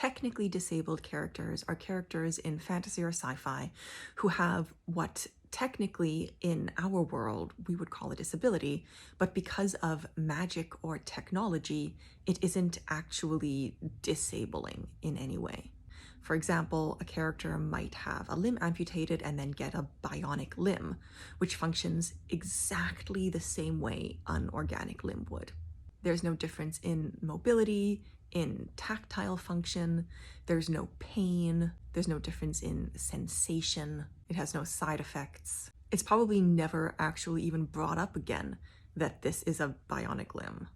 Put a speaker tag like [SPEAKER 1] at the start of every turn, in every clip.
[SPEAKER 1] Technically disabled characters are characters in fantasy or sci-fi who have what technically in our world we would call a disability, but because of magic or technology, it isn't actually disabling in any way. For example, a character might have a limb amputated and then get a bionic limb, which functions exactly the same way an organic limb would. There's no difference in mobility, in tactile function, there's no pain, there's no difference in sensation, it has no side effects. It's probably never actually even brought up again that this is a bionic limb.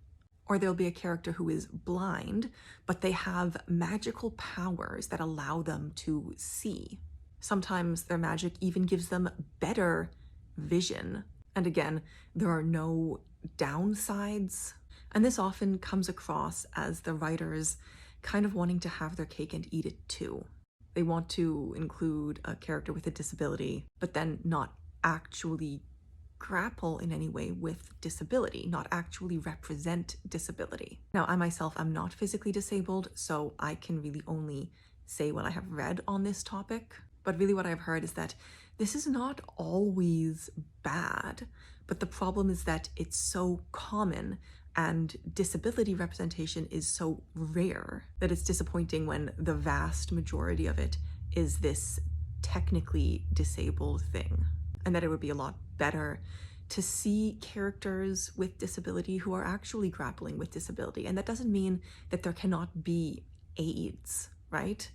[SPEAKER 1] Or there'll be a character who is blind, but they have magical powers that allow them to see. Sometimes their magic even gives them better vision. And again, there are no downsides. And this often comes across as the writers kind of wanting to have their cake and eat it too. They want to include a character with a disability, but then not actually grapple in any way with disability, not actually represent disability. Now, I myself am not physically disabled, so I can really only say what I have read on this topic. But really what I've heard is that this is not always bad, but the problem is that it's so common and disability representation is so rare that it's disappointing when the vast majority of it is this technically disabled thing. And that it would be a lot better to see characters with disability who are actually grappling with disability. And that doesn't mean that there cannot be aids, right?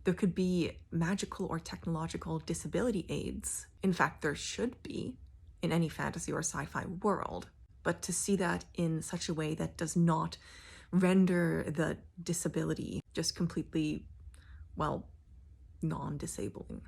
[SPEAKER 1] There could be magical or technological disability aids. In fact, there should be in any fantasy or sci-fi world. But to see that in such a way that does not render the disability just completely, well, non-disabling.